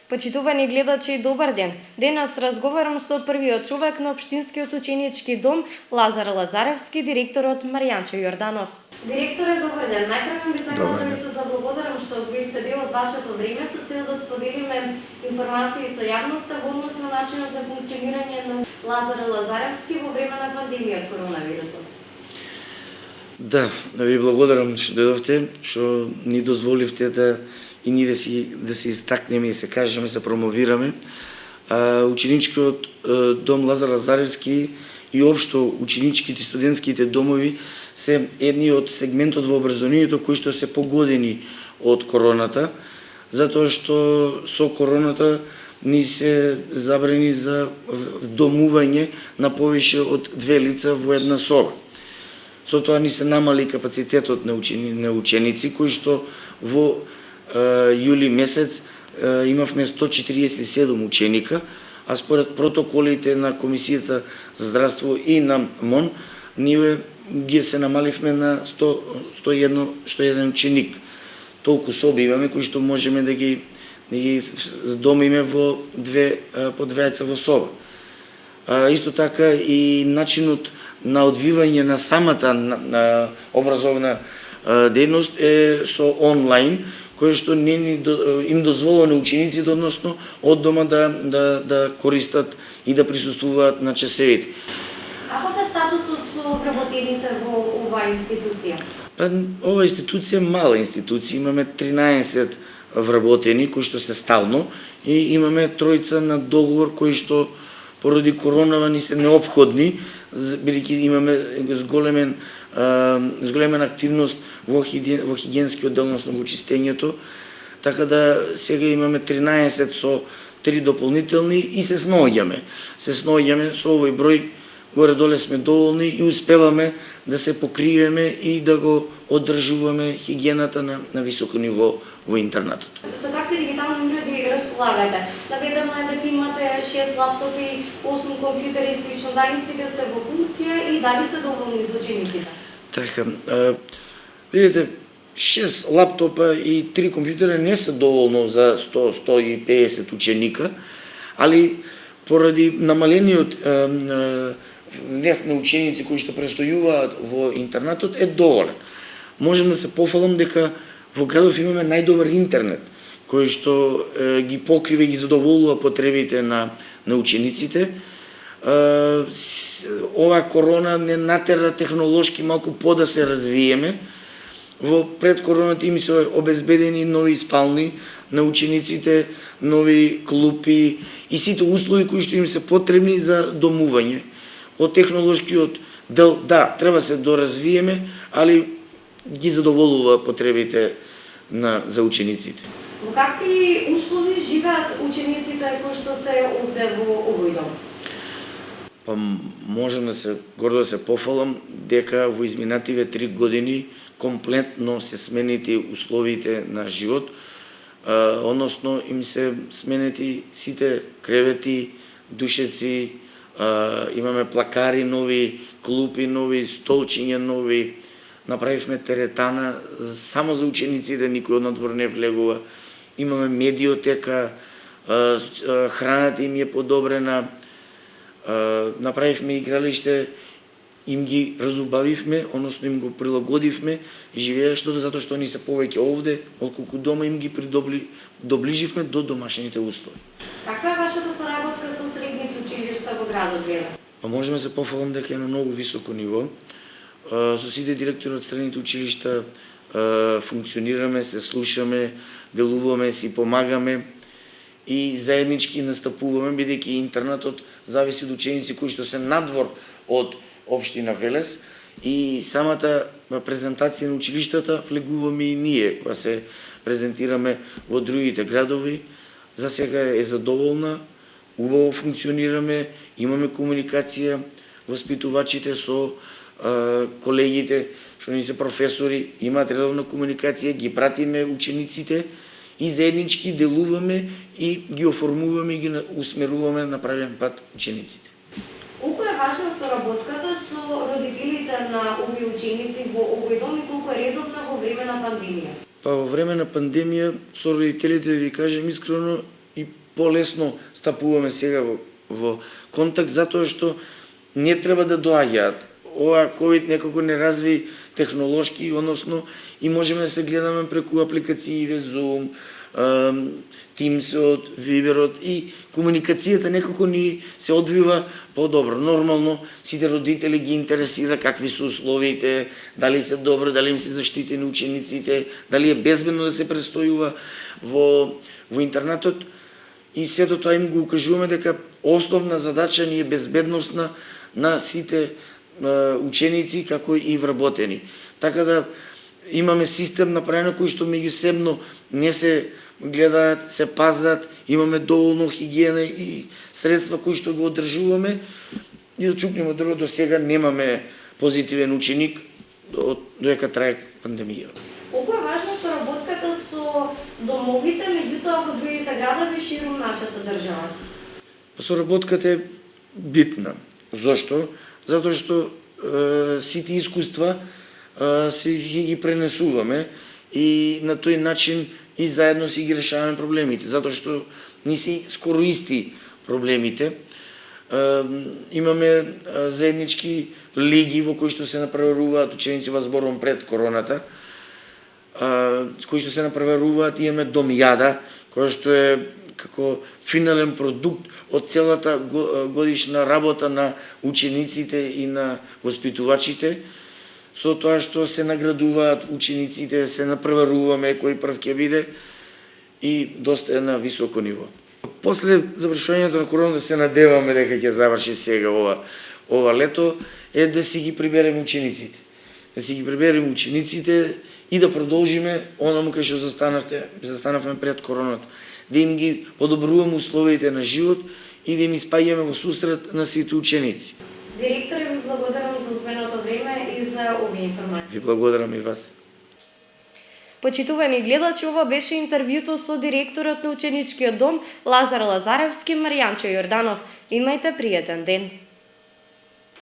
Почитувани гледачи, добар ден. Денес разговарам со првиот човек на Општинскиот ученички дом Лазар Лазаревски, директорот Маријанчо Јорданов. Директоре, добар ден. Најпрво би сакала да ви се заблагодарам што одвоивте дел од вашето време со цел да споделиме информации со јавноста во однос на начинот на функционирање на Лазар Лазаревски во време на пандемија од коронавирусот. Да ви благодарам што дојдовте, што ни дозволивте да и ние да се истакнеме и се кажеме, се промовираме. Ученичкиот дом Лазар Лазаревски и општо ученичките и студентските домови се едни од сегментот во образованието кои што се погодени од короната, затоа што со короната ни се забрани за домување на повише од 2 лица во една соба. Со тоа ни се намали капацитетот на ученици кои што во јули месец имавме 147 ученика, а според протоколите на Комисијата за здравство и на МОН, ние ги се намаливме на 101 ученик. Толку соби имаме кои што можеме да ги домиме во по двајца во соба. Исто така и начинот на одвивање на самата образовна дејност е со онлайн, кој што не им дозволува на учениците, односно од дома да користат и да присуствуваат на часовите. Каков е статусот со вработените во оваа институција? Ова институција е мала институција, имаме 13 вработени кои што се стално и имаме 3 на договор кои што поради коронава ни се неопходни, бидејќи имаме зголемена активност во хигиенскиот дел, односно во чистењето, така да сега имаме 13 со 3 дополнителни и се сноѓаме. Со овој број горе-доле сме доволни и успеваме да се покриеме и да го одржуваме хигиената на високо ниво во интернатот. Со какви дигитални уреди располагате? Наведено е дека имате 6 лаптопи, 8 компјутери и слично. Дали стите се во функција и дали се доволни за учениците? Така, видите, 6 лаптопа и 3 компјутера не се доволно за 100-150 ученика, али поради намалениот вес на ученици кои што престојуваат во интернатот е доволен. Можем да се пофалам дека во градов имаме најдобар интернет, кој што ги покрива и ги задоволува потребите на учениците. Ова корона не натера технолошки малку да се развиеме. Во пред короната им се обезбедени нови спални на учениците, нови клупи и сите услови кои што им се потребни за домување. Од технолошкиот дел, да, треба се доразвиеме, али ги задоволува потребите за учениците. Во какви услови живеат учениците кои што се овде во овој дом? Можем да се гордо да се пофалам дека во изминативе 3 години комплетно се сменети условите на живот, односно им се сменети сите кревети, душеци, имаме плакари нови, клупи нови, столчиња нови, направивме теретана само за учениците, никој од надвор не влегува. Имаме медиотека, храната им е подобрена, направивме игралиште, им ги разубавивме, односно им го прилагодивме живеештото, затоа што они се повеќе овде, отколку дома им ги доближивме до домашните услови. Каква е вашата соработка со средните училишта во градот Велес? Можеме се пофалам дека е на многу високо ниво. Со сите директори од средните училишта функционираме, се слушаме, делуваме, си помагаме и заеднички настапуваме, бидејќи интернатот зависи од ученици кои што се надвор од општина Велес и самата презентација на училиштата влегуваме и ние, кога се презентираме во другите градови. За сега е задоволна, убаво функционираме, имаме комуникација, воспитувачите со колегите, што ни се професори, имаат редовна комуникација, ги пратиме учениците и заеднички делуваме и ги оформуваме и ги усмеруваме на правилен пат учениците. Колку е важна соработката со родителите на овие ученици во овој дом и колку е редовна во време на пандемија? Во време на пандемија со родителите, да ви кажем искрено, и полесно стапуваме сега во контакт, затоа што не треба да доаѓаат. Ова ковид некако не разви технолошки, односно и можеме да се гледаме преку апликации Zoom, Teams-от, Viber-от и комуникацијата некако ни се одвива подобро. Нормално сите родители ги интересира какви се условите, дали се добро, дали им се заштитени учениците, дали е безбедно да се престојува во интернатот. И сето тоа им го укажуваме дека основна задача ни е безбедност на сите ученици како и вработени. Така да имаме систем направен кој што меѓусебно не се гледаат, се пазат, имаме доволно хигиена и средства кои што го одржуваме и да чукнеме друго до сега немаме позитивен ученик додека трае пандемија. Колку е важна соработката со домовите, меѓутоа во другите градови ширум нашата држава? Соработката е битна. Зошто? Затоа што сите искуства се ги пренесуваме и на тој начин и заедно си ги решаваме проблемите, затоа што ни се скоро исти проблемите. Имаме заеднички лиги во кои што се направуваат ученици, во зборувам пред короната, кои што се направуваат, имаме Дом Јада, која што е како финален продукт од целата годишна работа на учениците и на воспитувачите, со тоа што се наградуваат учениците, се напреваруваме кој прв ќе биде и доста е на високо ниво. После завршувањето на короната се надеваме дека ќе заврши сега ова лето, е да си ги приберем учениците. Да си ги приберем учениците и да продолжиме онаму кај што застанавме пред короната. Да им ги подобруваме условиите на живот и да им испаѓаме во сусрет на сите ученици. Директоре, ви благодарам за одвоеното време и за овие информации. Ви благодарам и вас. Почитувани гледачи, ова беше интервјуто со директорот на ученичкиот дом Лазар Лазаревски Маријанчо Јорданов. Имајте пријатен ден.